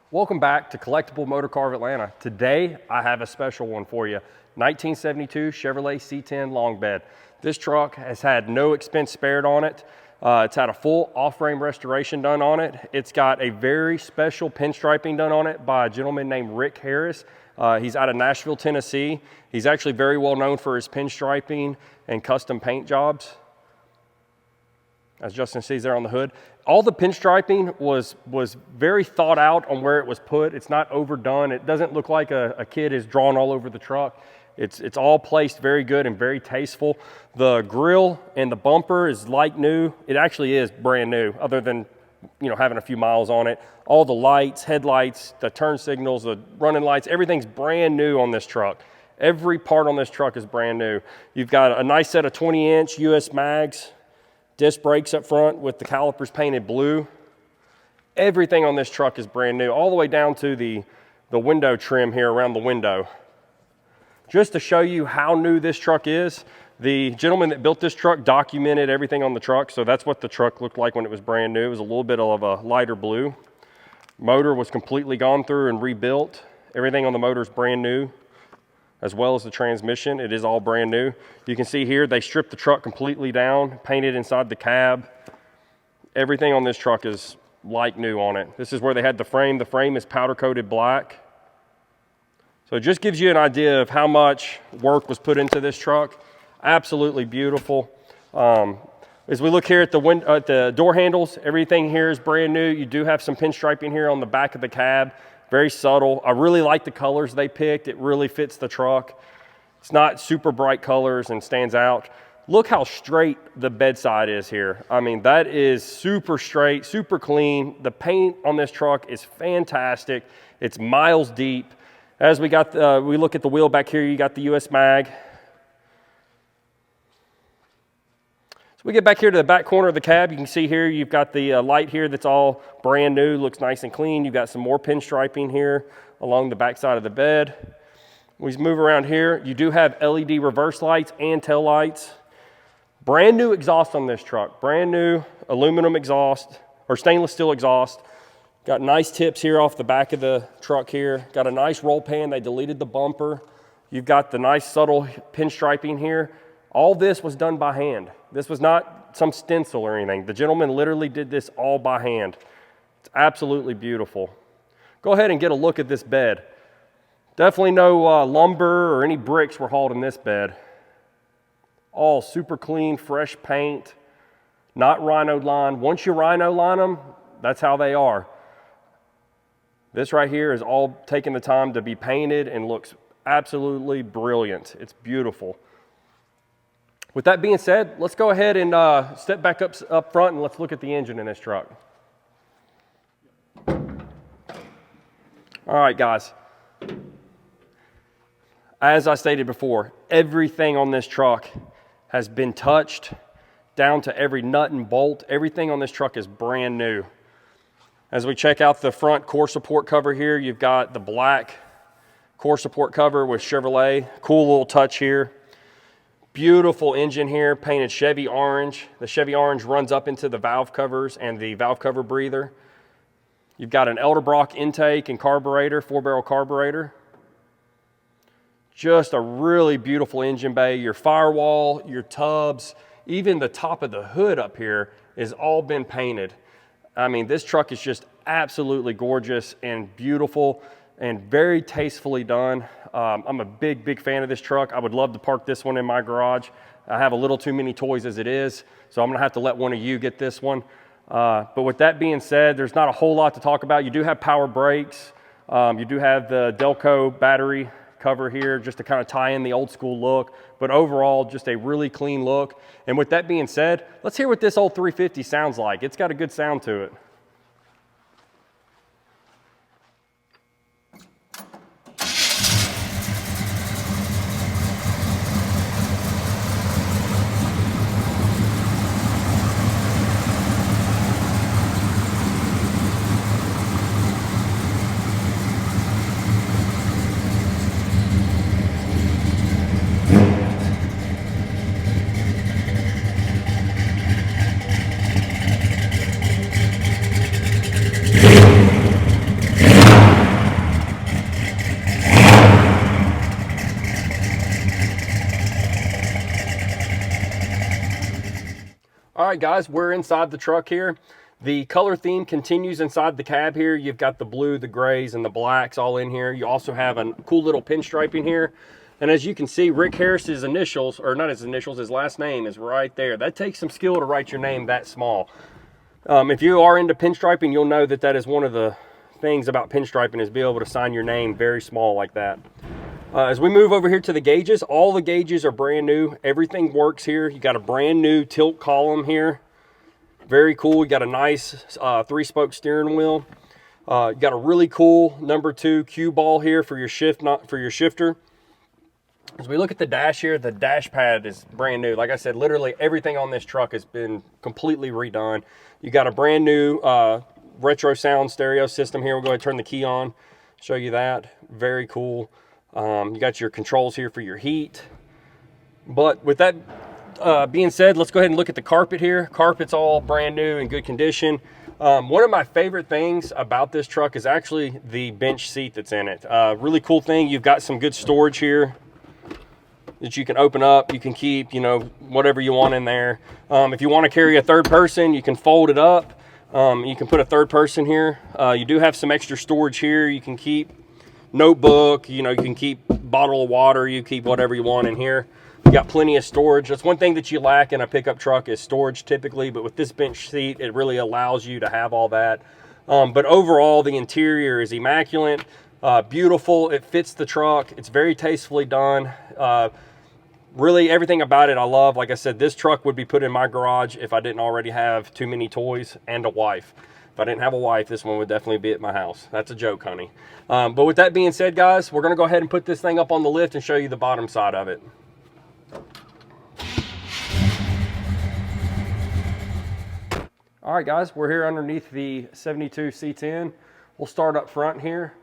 Welcome back to Collectible Motorcar of Atlanta. Today, I have a special one for you. 1972 Chevrolet C10 long bed. This truck has had no expense spared on it. It's had a full off-frame restoration done on it. It's got a very special pinstriping done on it by a gentleman named Rick Harris. He's out of Nashville, Tennessee. He's actually very well known for his pinstriping and custom paint jobs. As Justin sees there on the hood. All the pinstriping was very thought out on where it was put. It's not overdone. It doesn't look like a kid is drawn all over the truck. It's all placed very good and very tasteful. The grille and the bumper is like new. It actually is brand new, other than having a few miles on it. All the lights, headlights, the turn signals, the running lights, everything's brand new on this truck. Every part on this truck is brand new. You've got a nice set of 20-inch US mags. Disc brakes up front with the calipers painted blue. Everything on this truck is brand new, all the way down to the window trim here around the window. Just to show you how new this truck is, the gentleman that built this truck documented everything on the truck, so that's what the truck looked like when it was brand new. It was a little bit of a lighter blue. Motor was completely gone through and rebuilt. Everything on the motor is brand new, as well as the transmission. It is all brand new. You can see here they stripped the truck completely down, painted inside the cab. Everything on this truck is like new on it. This is where they had the frame. The frame is powder coated black. So it just gives you an idea of how much work was put into this truck. Absolutely beautiful. As we look here at the door handles, everything here is brand new. You do have some pinstriping here on the back of the cab. Very subtle. I really like the colors they picked. It really fits the truck. It's not super bright colors and stands out. Look how straight the bedside is here. I mean, that is super straight, super clean. The paint on this truck is fantastic. It's miles deep. As we look at the wheel back here, you got the US mag. So we get back here to the back corner of the cab. You can see here you've got the light here that's all brand new, looks nice and clean. You've got some more pinstriping here along the back side of the bed. We move around here. You do have LED reverse lights and tail lights. Brand new exhaust on this truck. Brand new aluminum exhaust or stainless steel exhaust. Got nice tips here off the back of the truck here. Got a nice roll pan. They deleted the bumper. You've got the nice subtle pinstriping here. All this was done by hand. This was not some stencil or anything. The gentleman literally did this all by hand. It's absolutely beautiful. Go ahead and get a look at this bed. Definitely no lumber or any bricks were hauled in this bed. All super clean, fresh paint, not rhino line. Once you rhino line them, that's how they are. This right here is all taking the time to be painted and looks absolutely brilliant. It's beautiful. With that being said, let's go ahead and step back up front and let's look at the engine in this truck. All right, guys. As I stated before, everything on this truck has been touched down to every nut and bolt. Everything on this truck is brand new. As we check out the front core support cover here, you've got the black core support cover with Chevrolet. Cool little touch here. Beautiful engine here, painted Chevy orange. The Chevy orange runs up into the valve covers and the valve cover breather. You've got an Elderbrock intake and carburetor, 4-barrel carburetor. Just a really beautiful engine bay. Your firewall, your tubs, even the top of the hood up here has all been painted. I mean, this truck is just absolutely gorgeous and beautiful and very tastefully done. I'm a big fan of this truck. I would love to park this one in my garage. I have a little too many toys as it is, so I'm gonna have to let one of you get this one. But with that being said, there's not a whole lot to talk about. You do have power brakes. You do have the Delco battery cover here just to kind of tie in the old school look, but overall just a really clean look. And with that being said, let's hear what this old 350 sounds like. It's got a good sound to it. right, guys, we're inside the truck here. The color theme continues inside the cab here. You've got the blue, the grays, and the blacks all in here. You also have a cool little pinstriping here. And as you can see, Rick Harris's initials, or not his initials, his last name is right there. That takes some skill to write your name that small. If you are into pinstriping, you'll know that that is one of the things about pinstriping, is be able to sign your name very small like that. As we move over here to the gauges, all the gauges are brand new. Everything works here. You got a brand new tilt column here. Very cool. You got a nice 3-spoke steering wheel. You got a really cool number 2 cue ball here for your shifter. As we look at the dash here, the dash pad is brand new. Like I said, literally everything on this truck has been completely redone. You got a brand new retro sound stereo system here. We're going to turn the key on, show you that. Very cool. You got your controls here for your heat. But with that being said, let's go ahead and look at the carpet here. Carpet's all brand new in good condition. One of my favorite things about this truck is actually the bench seat that's in it. Really cool thing, you've got some good storage here that you can open up. You can keep, you know, whatever you want in there. If you want to carry a third person, you can fold it up. You can put a third person here. You do have some extra storage here. You can keep notebook, you know, you can keep bottle of water, you keep whatever you want in here. You got plenty of storage. That's one thing that you lack in a pickup truck, is storage typically, but with this bench seat, it really allows you to have all that. But overall, the interior is immaculate, beautiful. It fits the truck. It's very tastefully done. Really everything about it I love. Like I said, this truck would be put in my garage if I didn't already have too many toys and a wife. If I didn't have a wife, this one would definitely be at my house. That's a joke, honey. But with that being said, guys, we're gonna go ahead and put this thing up on the lift and show you the bottom side of it. All right, guys, we're here underneath the 72 C10. We'll start up front here.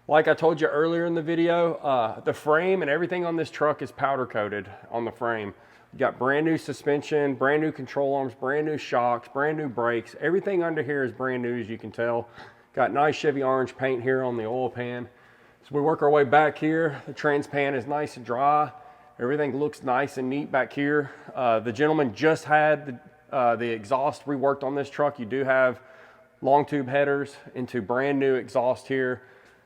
Like I told you earlier in the video, the frame and everything on this truck is powder coated on the frame. You got brand new suspension, brand new control arms, brand new shocks, brand new brakes. Everything under here is brand new, as you can tell. Got nice Chevy orange paint here on the oil pan. So we work our way back here. The trans pan is nice and dry. Everything looks nice and neat back here. The gentleman just had the exhaust reworked on this truck. You do have long tube headers into brand new exhaust here.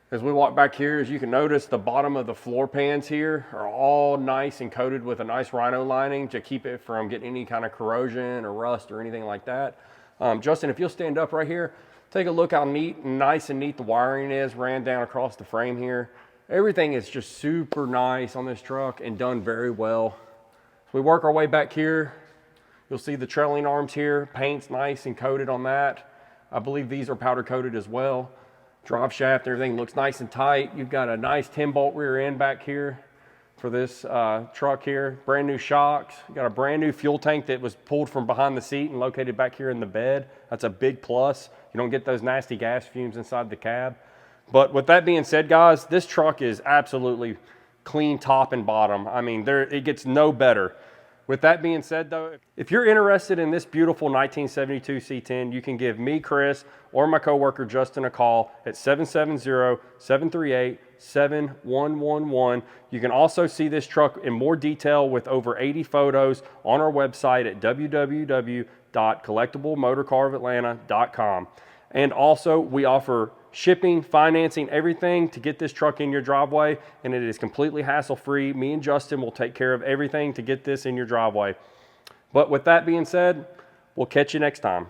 As we walk back here, as you can notice, the bottom of the floor pans here are all nice and coated with a nice rhino lining to keep it from getting any kind of corrosion or rust or anything like that. Justin, if you'll stand up right here, take a look how nice and neat the wiring is, ran down across the frame here. Everything is just super nice on this truck and done very well. So we work our way back here. You'll see the trailing arms here. Paint's nice and coated on that. I believe these are powder coated as well. Drive shaft, everything looks nice and tight. You've got a nice 10-bolt rear end back here for this truck here. Brand new shocks. You got a brand new fuel tank that was pulled from behind the seat and located back here in the bed. That's a big plus. You don't get those nasty gas fumes inside the cab. But with that being said, guys, this truck is absolutely clean top and bottom. I mean, it gets no better. With that being said, though, if you're interested in this beautiful 1972 C10, you can give me, Chris, or my coworker Justin a call at 770-738-7111. You can also see this truck in more detail with over 80 photos on our website at www.collectiblemotorcarofatlanta.com. And also, we offer shipping, financing, everything to get this truck in your driveway, and it is completely hassle-free. Me and Justin will take care of everything to get this in your driveway. But with that being said, we'll catch you next time.